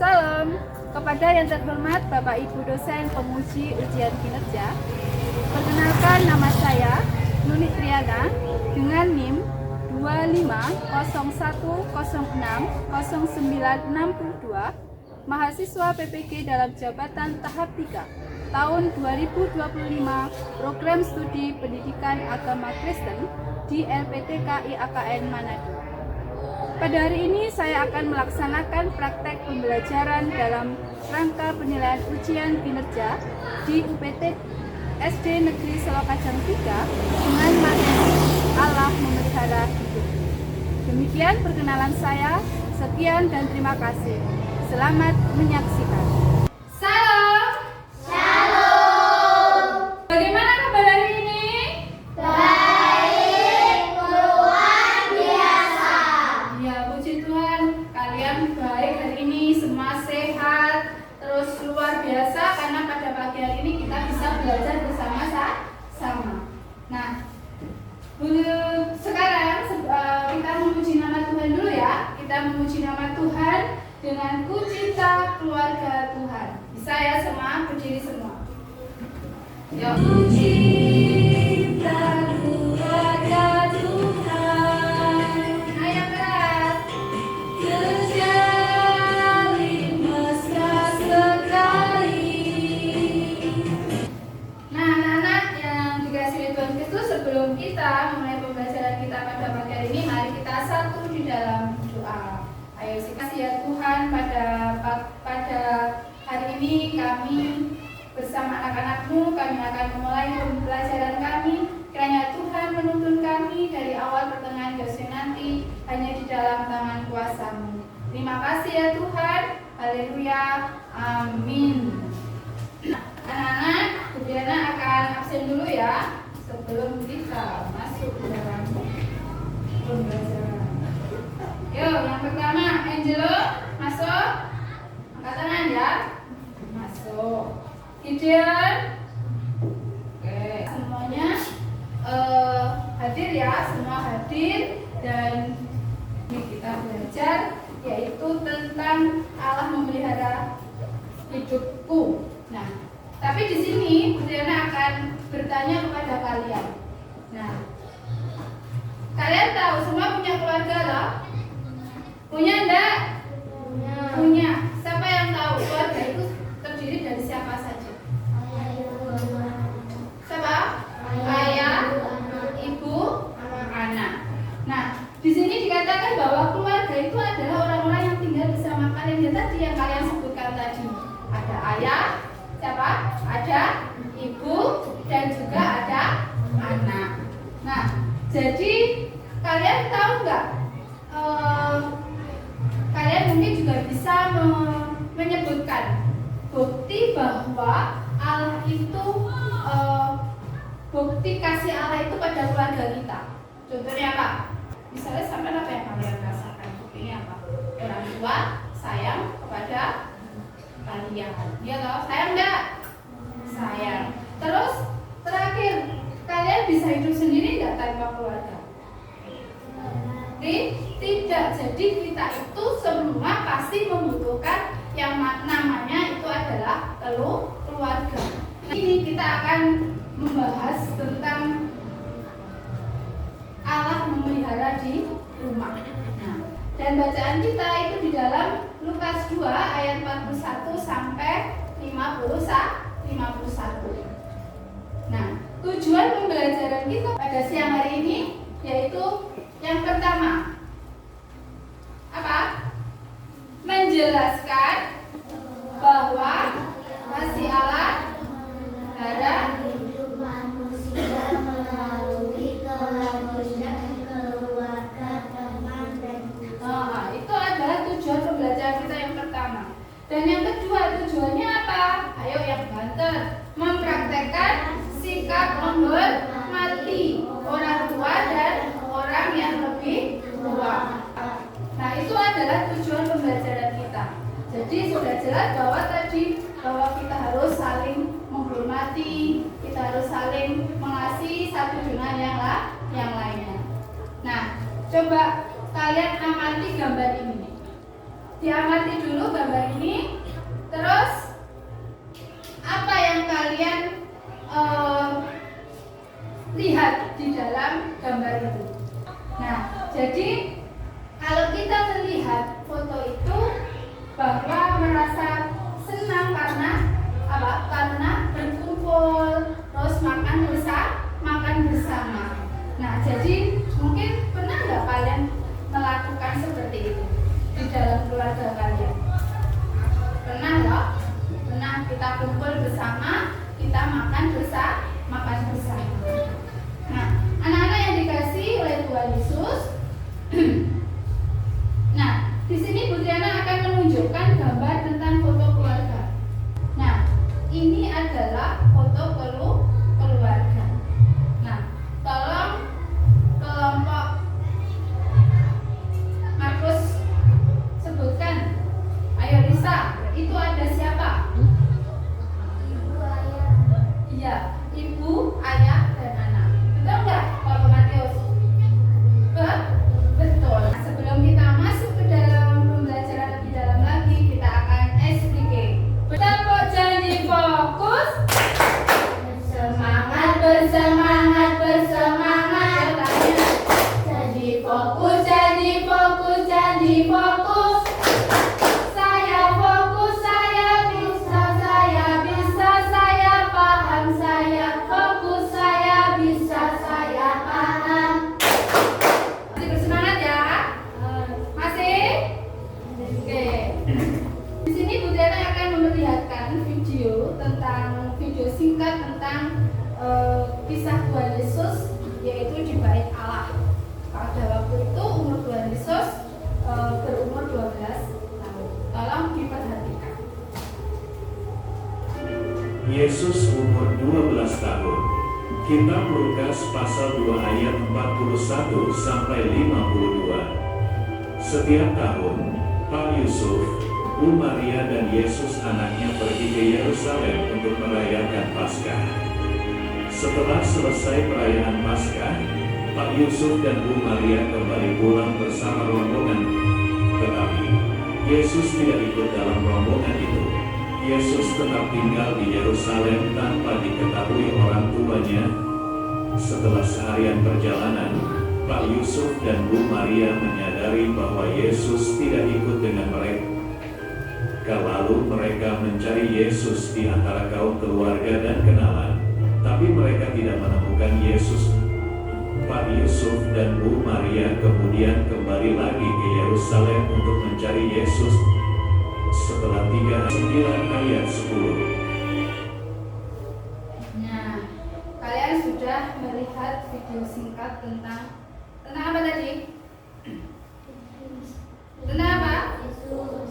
Salam kepada yang terhormat Bapak Ibu dosen penguji ujian kinerja. Perkenalkan, nama saya Nuni Triana dengan NIM 2501060962, mahasiswa PPG dalam jabatan tahap 3 tahun 2025 program studi pendidikan agama Kristen di LPTK IAKN Manado. Pada hari ini saya akan melaksanakan praktek pembelajaran dalam rangka penilaian ujian kinerja di UPT SD Negeri Selokajang 3 dengan materi Allah Memelihara Hidup. Demikian perkenalan saya. Sekian dan terima kasih. Selamat menyaksikan. Salam. Shalom. Bagaimana kabar hari ini? Baik, luar biasa. Ya, puji Tuhan, kalian baik hari ini, semua sehat, terus luar biasa karena pada pagi hari ini kita bisa belajar bersama-sama. Nah, sekarang kita memuji nama Tuhan dulu ya. Kita memuji nama Tuhan dengan kucita keluarga Tuhan. Bisa ya semua, berdiri semua. Yuk. Kucita keluarga Tuhan. Nah, yang keras. Terjalin mesra sekali. Nah, anak-anak yang dikasihi Tuhan Kristus, sebelum kita mulai pembelajaran kita pada pagi hari ini, mari kita satu di dalam doa. Ayo, kasih ya Tuhan, pada hari ini kami bersama anak-anak-Mu, kami akan memulai pembelajaran kami. Kiranya Tuhan menuntun kami dari awal pertengahan hingga nanti hanya di dalam tangan kuasa-Mu. Terima kasih ya Tuhan. Haleluya. Amin. Anak-anak, Bu Diana akan absen dulu ya sebelum kita masuk ke dalam pembelajaran. Yuk, yang pertama Angelo masuk. Angkat tangan ya. Masuk. Gideon. Oke, semuanya hadir ya, semua hadir, dan ini kita belajar yaitu tentang Allah memelihara hidupku. Nah, tapi di sini Bu Diana akan bertanya kepada kalian. Nah, kalian tahu semua punya keluarga lah? Punya enggak? Punya. Siapa yang tahu keluarga itu terdiri dari siapa saja? Siapa? Ayah, ibu, anak. Nah, di sini dikatakan bahwa keluarga itu adalah orang-orang yang tinggal bersama kalian. Tadi yang kalian sebutkan tadi, ada ayah, siapa? Ada ibu, dan juga ada anak. Nah, jadi kalian tahu nggak? Kalian mungkin juga bisa menyebutkan bukti bahwa Allah itu bukti kasih Allah itu pada keluarga kita. Contohnya apa? Misalnya sampai apa yang kalian rasakan? Buktinya apa? Orang tua sayang kepada kalian. Dia tahu sayang enggak? Sayang. Terus terakhir, kalian bisa hidup sendiri enggak tanpa keluarga? Tidak. Jadi kita itu semua pasti membutuhkan yang namanya itu adalah keluarga. Ini kita akan membahas tentang Allah memelihara di rumah. Nah, dan bacaan kita itu di dalam Lukas 2 ayat 41 sampai 51. Nah, tujuan pembelajaran kita pada siang hari ini yaitu yang pertama, apa? Menjelaskan bahwa kasih Allah ada Hidup manusia melalui keluarga, teman, dan itu adalah tujuan pembelajaran kita yang pertama. Dan yang kedua, tujuannya apa? Ayo yang banter. Mempraktekkan sikap menghormati orang tua dan orang yang lebih tua. Nah, itu adalah tujuan pembelajaran kita. Jadi sudah jelas bahwa kita harus saling menghormati, kita harus saling mengasihi satu dengan yang lainnya. Nah, coba kalian amati gambar ini. diamati dulu gambar ini. Terus apa yang kalian lihat di dalam gambar itu? Nah, jadi kalau kita melihat foto itu bahwa merasa senang karena apa? Karena berkumpul, terus makan bersama. Nah, jadi mungkin pernah nggak kalian melakukan seperti itu di dalam keluarga kalian? Pernah loh? Pernah kita kumpul bersama, kita makan bersama. Nah, anak-anak yang dikasih oleh Tuhan Yesus. Nah, di sini Bu Triana akan menunjukkan gambar tentang foto keluarga. Nah, ini adalah foto keluarga. Nah, tolong kelompok Markus sebutkan. Ayo Lisa, itu ada siapa? Ibu, ayah. Iya, ibu, ayah, dan anak. Betul nggak, Pak Matius? Betul. Sebelum kita masuk ke dalam pembelajaran lebih dalam lagi, kita akan explain. Tepuk janji fokus. Semangat, bersemangat, bersemangat. Janji fokus, janji fokus, janji fokus. Saya fokus, saya bisa, saya paham, saya fokus, saya bisa, saya paham. Masih bersemangat ya? Masih? Oke. Di sini Bu Triana akan memperlihatkan video singkat tentang kisah Tuhan Yesus, yaitu di Bait Allah. Pada waktu itu umur Tuhan Yesus berumur 12 tahun. Tolong diperhatikan. Yesus umur 12 tahun. Kitab Lukas pasal 2 ayat 41 sampai 52. Setiap tahun, Pak Yusuf, Bu Maria dan Yesus anaknya pergi ke Yerusalem untuk merayakan Paskah. Setelah selesai perayaan Paskah, Pak Yusuf dan Bu Maria kembali pulang bersama rombongan. Tetapi Yesus tidak ikut dalam rombongan itu. Yesus tetap tinggal di Yerusalem tanpa diketahui orang tuanya. Setelah seharian perjalanan, Pak Yusuf dan Bu Maria menyadari bahwa Yesus tidak ikut dengan mereka. Lalu mereka mencari Yesus di antara kaum keluarga dan kenalan, tapi mereka tidak menemukan Yesus. Pak Yusuf dan Bu Maria kemudian kembali lagi ke Yerusalem untuk mencari Yesus. Setelah 3 ayat 10. Nah, kalian sudah melihat video singkat tentang apa tadi? Tentang apa?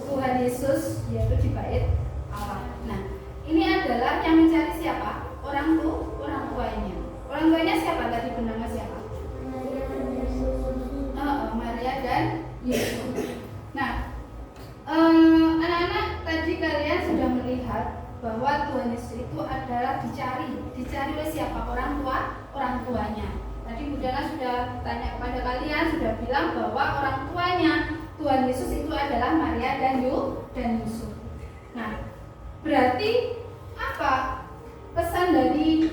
Tuhan Yesus, yaitu di Bait Allah. Nah, ini adalah yang mencari siapa? Orang tuanya. Orang tuanya siapa tadi? Bernama siapa? Maria dan Yesus. Nah, anak-anak, tadi kalian sudah melihat bahwa Tuhan Yesus itu adalah dicari oleh siapa? Orang tuanya. Tadi Bu Dana sudah tanya kepada kalian, sudah bilang bahwa orang tuanya Tuhan Yesus itu adalah Maria dan Yusuf. Nah, berarti apa pesan dari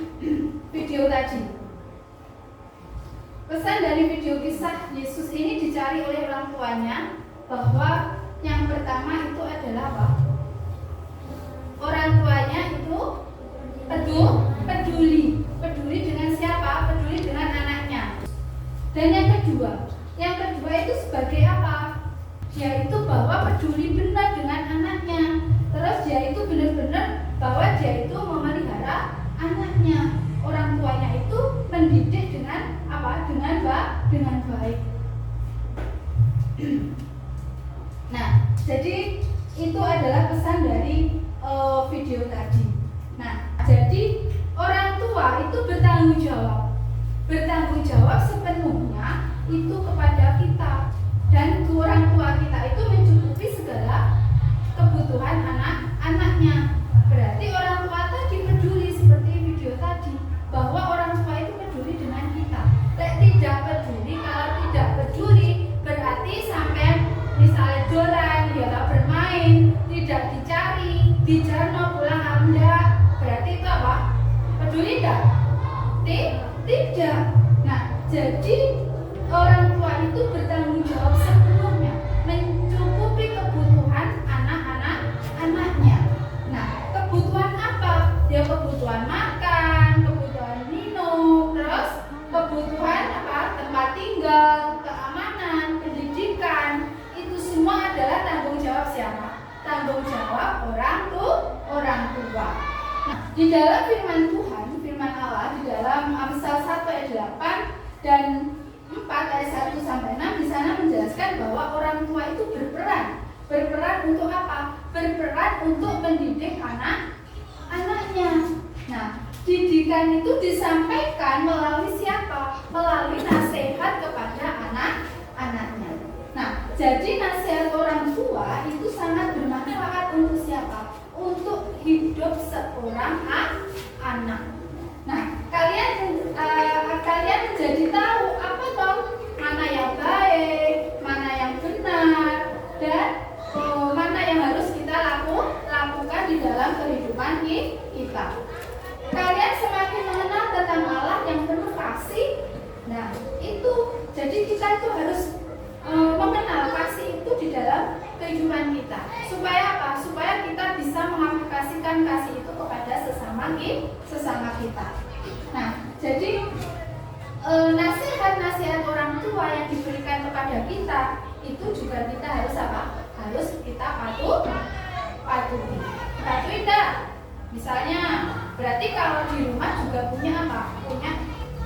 video tadi? Pesan dari video kisah Yesus ini dicari oleh orang tuanya, bahwa yang pertama itu adalah apa? Orang tuanya itu peduli dengan siapa? Peduli dengan anaknya. Dan yang kedua itu sebagai apa? Dia itu bahwa peduli benar dengan anaknya. Terus dia itu benar-benar bahwa dia itu memelihara anaknya. Orang tuanya itu mendidik dengan apa? Dengan baik. Nah, jadi itu adalah pesan dari video tadi. Nah, jadi orang tua itu bertanggung jawab sepenuhnya itu kepada kita, dan orang tua kita itu mencukupi segala kebutuhan anak-anaknya. Berarti orang tua tadi peduli seperti video tadi, bahwa orang tua itu peduli dengan kita. Kalau tidak peduli berarti sampai misalnya dolan, ya peduli enggak? Tidak. Nah, jadi orang tua itu bertanggung jawab sepenuhnya mencukupi kebutuhan anak-anaknya. Nah, kebutuhan apa? Ya kebutuhan makan, kebutuhan minum, terus kebutuhan apa? Tempat tinggal, keamanan, pendidikan. Itu semua adalah tanggung jawab siapa? Tanggung jawab orang tua. Nah, di dalam firman Allah di dalam Amsal 1 ayat 8 dan 4 ayat 1 sampai 6 di sana menjelaskan bahwa orang tua itu berperan untuk apa? Berperan untuk mendidik anaknya. Nah, didikan itu disampaikan melalui siapa? Melalui nasihat kepada anak-anaknya. Nah, jadi nasihat orang tua itu sangat bermanfaat untuk siapa? Untuk hidup seorang anak. Nah, kalian menjadi tahu apa toh mana yang baik, mana yang benar, dan mana yang harus kita lakukan di dalam kehidupan kita. Kalian semakin mengenal tentang Allah yang penuh kasih. Nah, itu jadi kita itu harus mengenal kasih itu di dalam kehidupan kita. Supaya apa? Supaya kita bisa mengaplikasikan kasih itu kepada sesama kita. Nah, jadi nasihat orang tua yang diberikan kepada kita itu juga kita harus apa? Harus kita patuhi. Patuhi enggak? Misalnya, berarti kalau di rumah juga punya apa? Punya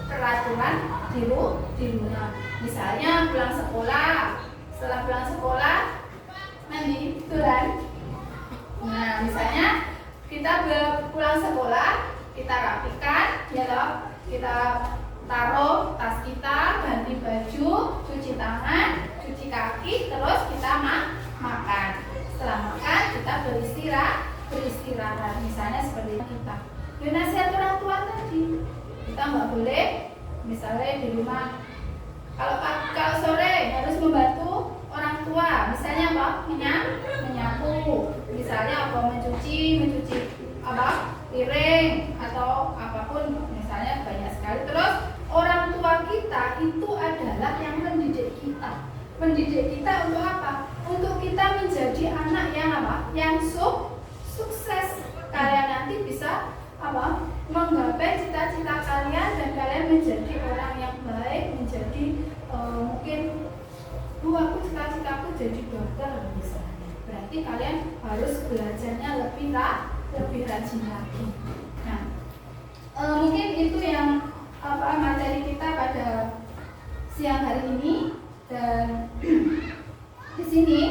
peraturan di rumah. Misalnya pulang sekolah, setelah pulang sekolah mandi, betul. Nah, misalnya kita pulang sekolah, kita rapikan, ya toh, kita taruh tas kita, ganti baju, cuci tangan, cuci kaki, terus kita makan. Setelah makan kita beristirahat. Misalnya seperti kita. Ya, nasihat orang tua tadi, kita nggak boleh, misalnya di rumah. Kalau sore harus membantu orang tua, misalnya apa? Menyapu, misalnya apa? Mencuci apa? Piring atau apapun, misalnya banyak sekali. Terus orang tua kita itu adalah yang mendidik kita. Mendidik kita untuk apa? Untuk kita menjadi anak yang apa? Yang sukses. Kalian nanti bisa apa? Menggapai cita-cita kalian dan kalian menjadi orang yang baik, menjadi mungkin aku cita-citaku jadi dokter misalnya. Berarti kalian harus belajarnya lebih rajin lagi. Nah, mungkin itu yang materi kita pada siang hari ini. Dan di sini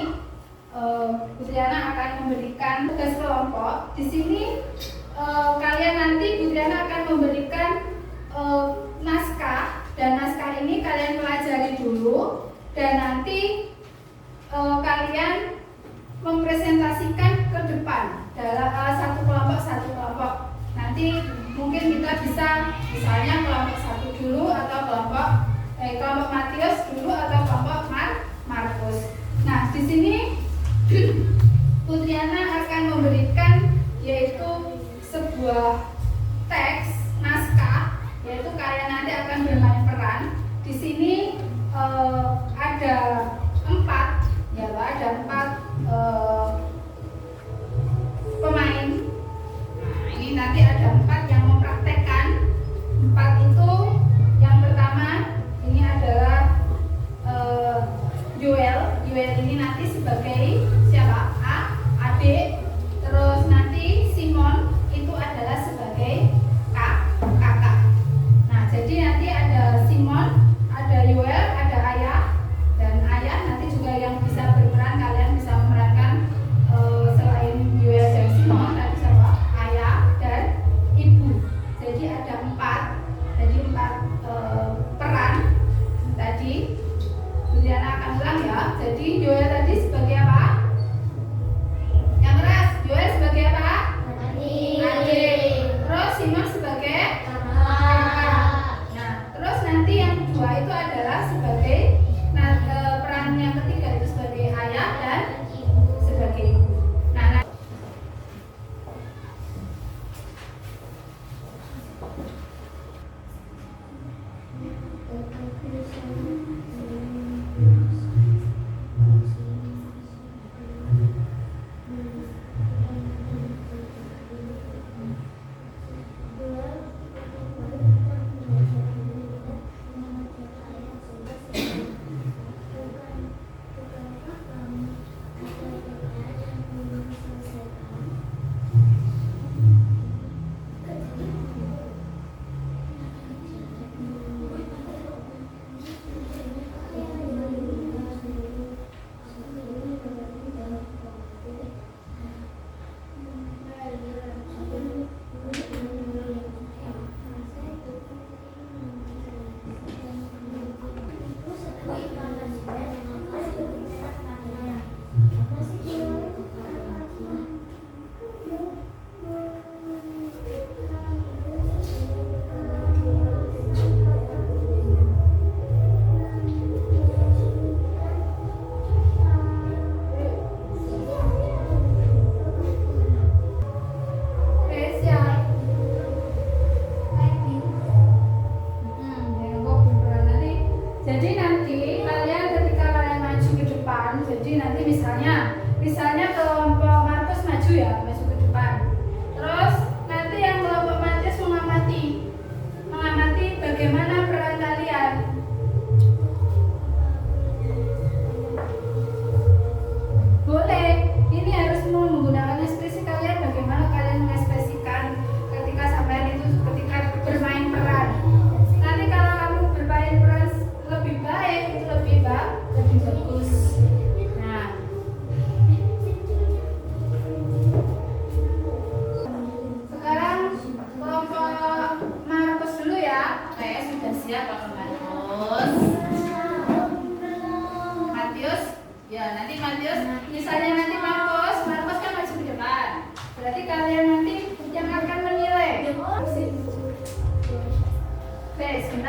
Bu Triana akan memberikan tugas kelompok. Di sini kalian nanti Bu Triana akan memberikan naskah, dan naskah ini kalian pelajari dulu, dan nanti kalian mempresentasikan ke depan dalam satu kelompok. Nanti mungkin kita bisa misalnya kelompok 1 dulu atau kelompok Matius dulu atau kelompok Markus. Nah, di sini Bu Triana akan memberikan yaitu sebuah teks naskah, yaitu kalian nanti akan bermain peran. Di sini ada 4 pemain. Nah, ini nanti ada 4 yang mempraktekkan. 4 itu yang pertama ini adalah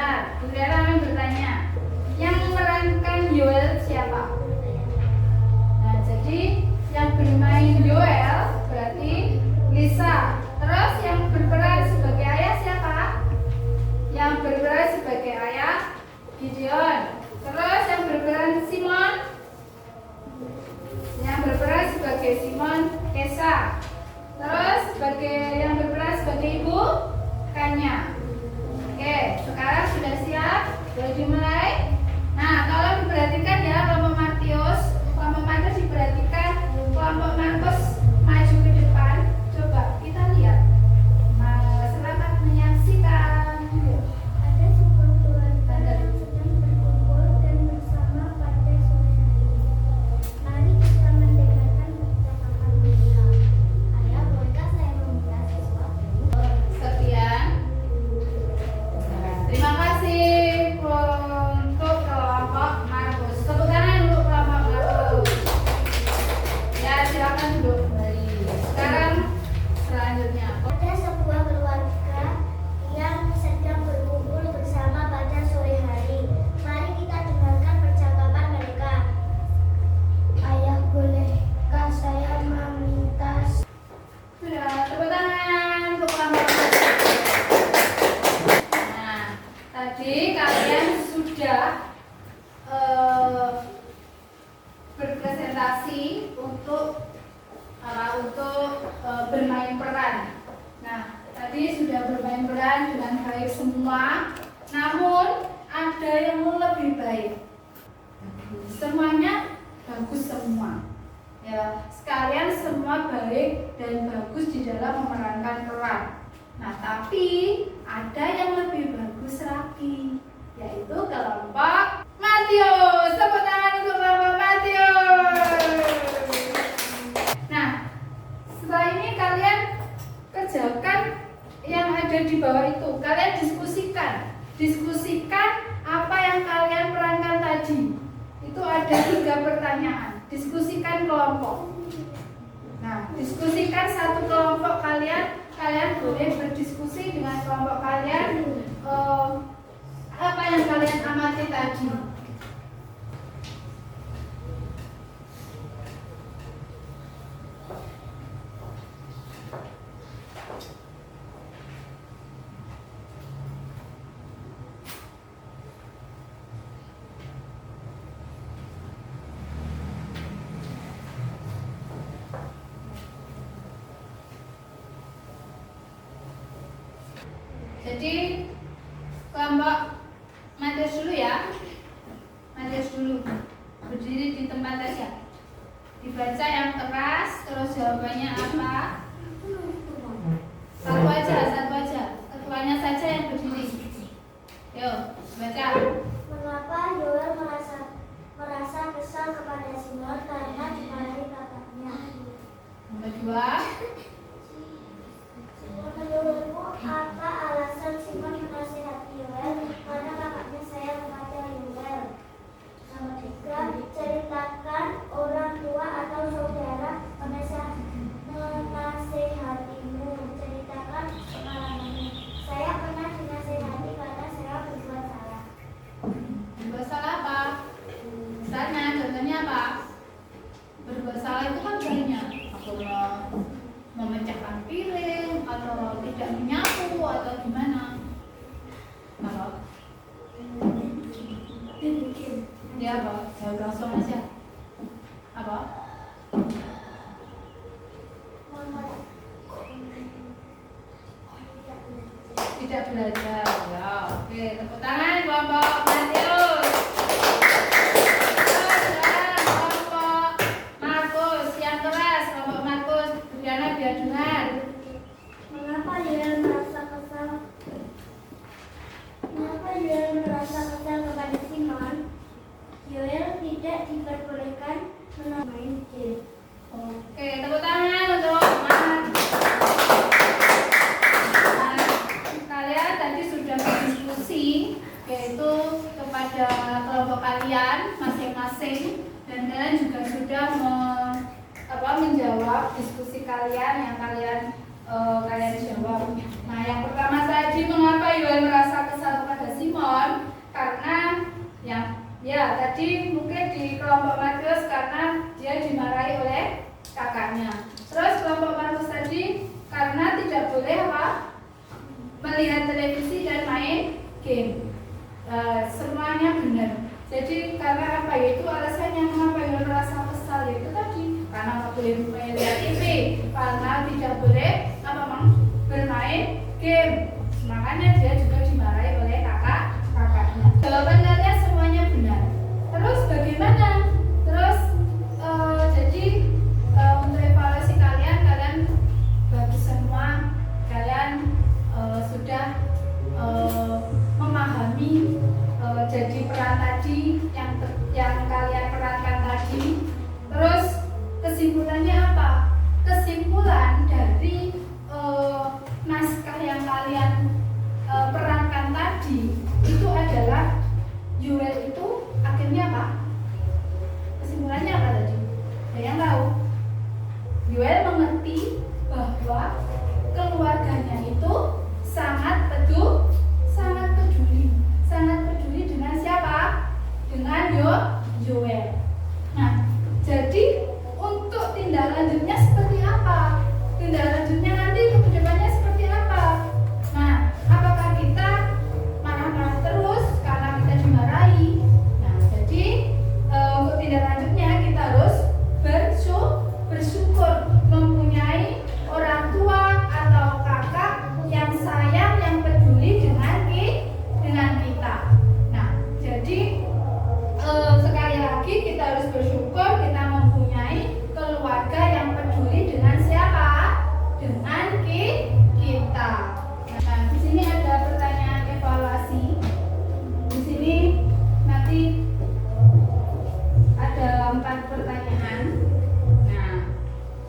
sebentar. Bu Riana akan bertanya, yang memerankan Yoel siapa? Nah, jadi yang bermain Yoel berarti Lisa. Terus yang berperan sebagai ayah siapa? Yang berperan sebagai ayah Gideon. Terus yang berperan Simon? Yang berperan sebagai Simon Kesa. Terus yang berperan sebagai ibu Kanya. Oke, sekarang sudah siap? Boleh dimulai? Nah, kalau diperhatikan ya kelompok Matius diperhatikan, kelompok Markus maju ke depan. Coba kita lihat. Selamat menyaksikan. Ada 10 keluarga yang sedang berkumpul dan bersama pada sore hari. Mari kita mendengarkan percakapan mereka. Ayah, bolehkah saya meminta sesuatu? Sekian. Terima kasih untuk kelompok Markus. Tepuk tangan untuk kelompok Markus. Ya, silakan duduk kembali. Sekarang selanjutnya. Ada sebuah keluarga yang sedang berkumpul bersama pada sore hari. Mari kita dengarkan percakapan mereka. Ayah, bolehkah saya meminta? Sudah, tepuk tangan untuk kelompok Markus. Nah, tadi kalian sudah berpresentasi untuk bermain peran. Nah, tadi sudah bermain peran dengan baik semua. Namun ada yang lebih baik. Semuanya bagus semua. Ya, sekalian semua baik dan bagus di dalam memerankan peran. Nah, tapi ada yang lebih bagus lagi, yaitu kelompok Matius. Tepuk tangan untuk kelompok Matius. Nah, setelah ini kalian kerjakan yang ada di bawah itu. Kalian diskusikan apa yang kalian perankan tadi. Itu ada 3 pertanyaan. Diskusikan kelompok. Nah, diskusikan satu kelompok kalian. Kalian boleh berdiskusi dengan kelompok kalian apa yang kalian amati tadi. Jadi kelompok Matius dulu ya. Matius dulu. Berdiri di tempat aja. Dibaca yang keras, terus jawabannya apa? Satu aja. Ketuanya saja yang berdiri. Yuk, baca. Mengapa Yoel merasa kesal kepada Simon karena dimarahi kakaknya? Yang kedua. Menurutmu apa alasan Simon menasihati Yoel karena kakaknya sayang kepada Yoel? Yang ketiga, ceritakan orang tua atau saudara menasihatimu. Ceritakan pengalamanmu. Saya pernah dinasihati karena saya berbuat salah. Berbuat salah apa? Misalnya, contohnya apa? Berbuat salah itu kan banyak. Atau memecahkan piring, atau tidak menyapu, atau gimana? Apa? Ya apa? Jawab langsung aja. Apa? Tidak belajar. Ya, oke. Tepuk tangan kelompok Matius. Kelompok Markus yang keras, kelompok Markus. Diana biar dengar. Mengapa Yoel merasa kesal kepada Simon? Yoel tidak diperbolehkan main game. Oke, tepuk tangan untuk Mas. Nah, kalian tadi sudah berdiskusi, yaitu kepada kelompok kalian masing-masing, dan kalian juga sudah menjawab diskusi kalian yang kalian jawab. Nah, yang pertama tadi, mengapa Yoel merasa kesal kepada Simon? Ya, tadi mungkin di kelompok Markus karena dia dimarahi oleh kakaknya. Terus kelompok Markus tadi karena tidak boleh apa? Melihat televisi dan main game. Semuanya benar. Jadi karena apa? Yaitu alasannya mengapa yang merasa kesal itu tadi karena nggak boleh melihat TV, karena tidak boleh apa bermain game. Makanya dia juga dimarahi oleh kakaknya. Jawaban kalian semuanya benar. Terus bagaimana? Terus jadi untuk evaluasi kalian bagus semua. Kalian sudah memahami jadi peran tadi yang kalian perankan tadi. Terus kesimpulannya apa? Kesimpulan dari naskah yang kalian perankan tadi itu adalah Yuel itu akhirnya apa? Kesimpulannya apa tadi? Ada yang tahu? Yuel mengerti bahwa keluarganya itu sangat peduli dengan siapa? Dengan Yuel. Nah, jadi untuk tindak lanjutnya seperti apa? Tindak lanjutnya nanti ke depannya seperti apa? Nah, apakah kita marah-marah terus karena kita dimarahi? Nah, jadi untuk tindak lanjutnya kita harus bersyukur mempunyai orang tua atau kakak yang sayang, yang peduli dengan kita. Nah, jadi sekali lagi kita harus bersyukur kita mempunyai keluarga yang peduli dengan siapa? Dengan kita. Nah, di sini ada pertanyaan evaluasi. Di sini nanti ada 4 pertanyaan. Nah,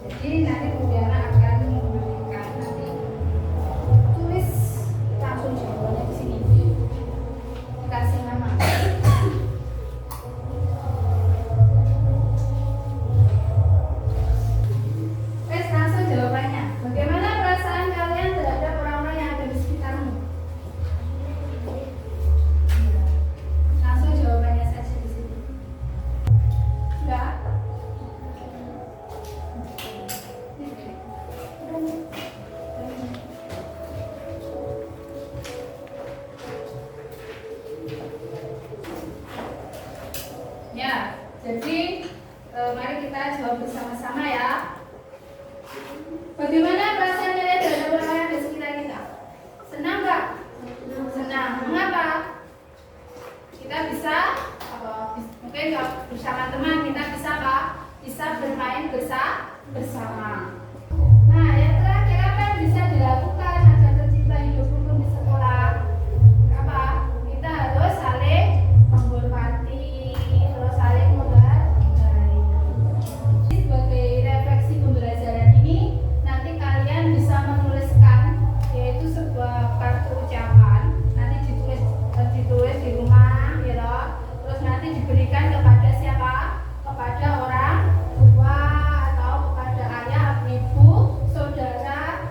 jadi nanti Mutiara akan memberikan nanti tulis langsung jawabannya di sini. Kasih nama. Langsung jawabannya. Bagaimana perasaan kalian terhadap orang-orang yang ada di sekitarmu? Langsung jawabannya saja di sini. Enggak? Ya, jadi mari kita jawab bersama-sama ya. Bagaimana perasaan kalian terhadap orang yang di sekitar kita? Senang nggak? Senang. Mengapa? Kita bisa mungkin bersama teman kita bisa apa? Bisa bermain bersama. Nah, yang terakhir apa yang bisa dilakukan agar tercipta hidup rukun di sekolah? Apa? Kita harus saling menghormati, terus saling menghargai. Sebagai refleksi pembelajaran ini, nanti kalian bisa menuliskan yaitu sebuah kartu ucapan. Nanti ditulis di rumah, ya loh. Terus nanti diberikan kepada siapa? Kepada orang tua atau kepada ayah, ibu, saudara,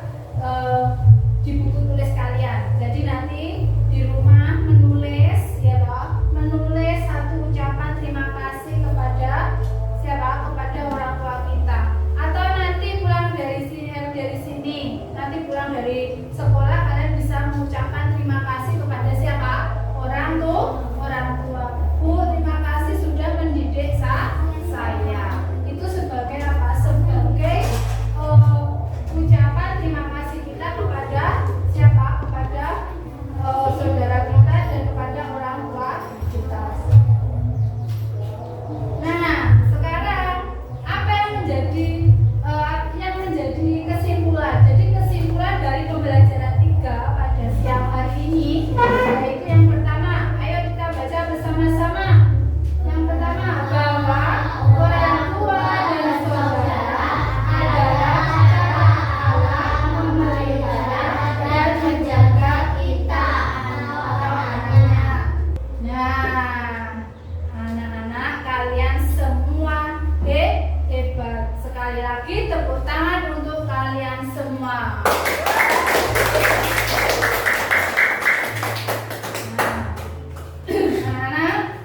di buku tulis kalian. Jadi nanti di rumah menulis, ya loh, menulis satu ucapan terima kasih kepada siapa? Kepada orang tua kita. Atau nanti pulang dari sini, nanti pulang dari sekolah kalian bisa mengucapkan terima kasih kepada siapa? Orang tua. Bu, terima kasih sudah mendidik saya. Itu sebagai apa? Sebagai ucapan terima kasih kita kepada siapa? Kepada saudara kita dan kepada orang tua kita. Nah, sekarang apa yang menjadi kesimpulan? Jadi kesimpulan dari pembelajaran 3 pada siang hari ini yaitu yang pertama, ayo kita baca bersama-sama. Yang pertama, bahwa orang tua dan saudara adalah cara Allah memelihara dan menjaga kita atau anak-anak. Nah, anak-anak kalian semua hebat. Sekali lagi tepuk tangan untuk kalian semua. Anak-anak,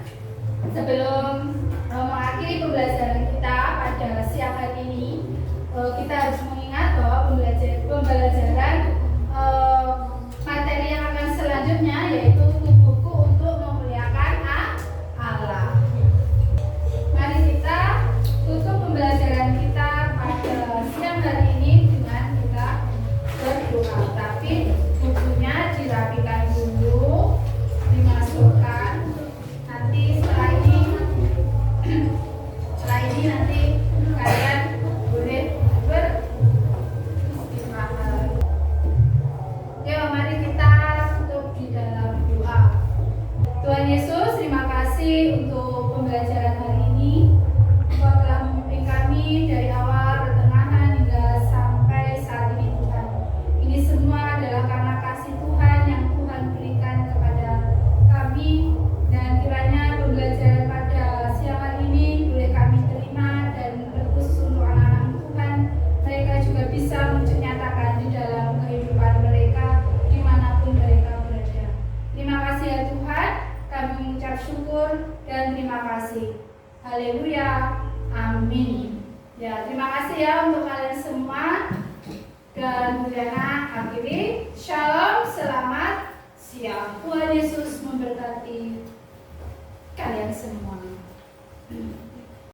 bisa menyatakan di dalam kehidupan mereka dimanapun mereka berada. Terima kasih ya Tuhan, kami mengucap syukur dan terima kasih. Haleluya, amin. Ya, terima kasih ya untuk kalian semua. Dan Juliana akhiri, shalom, selamat siang. Tuhan Yesus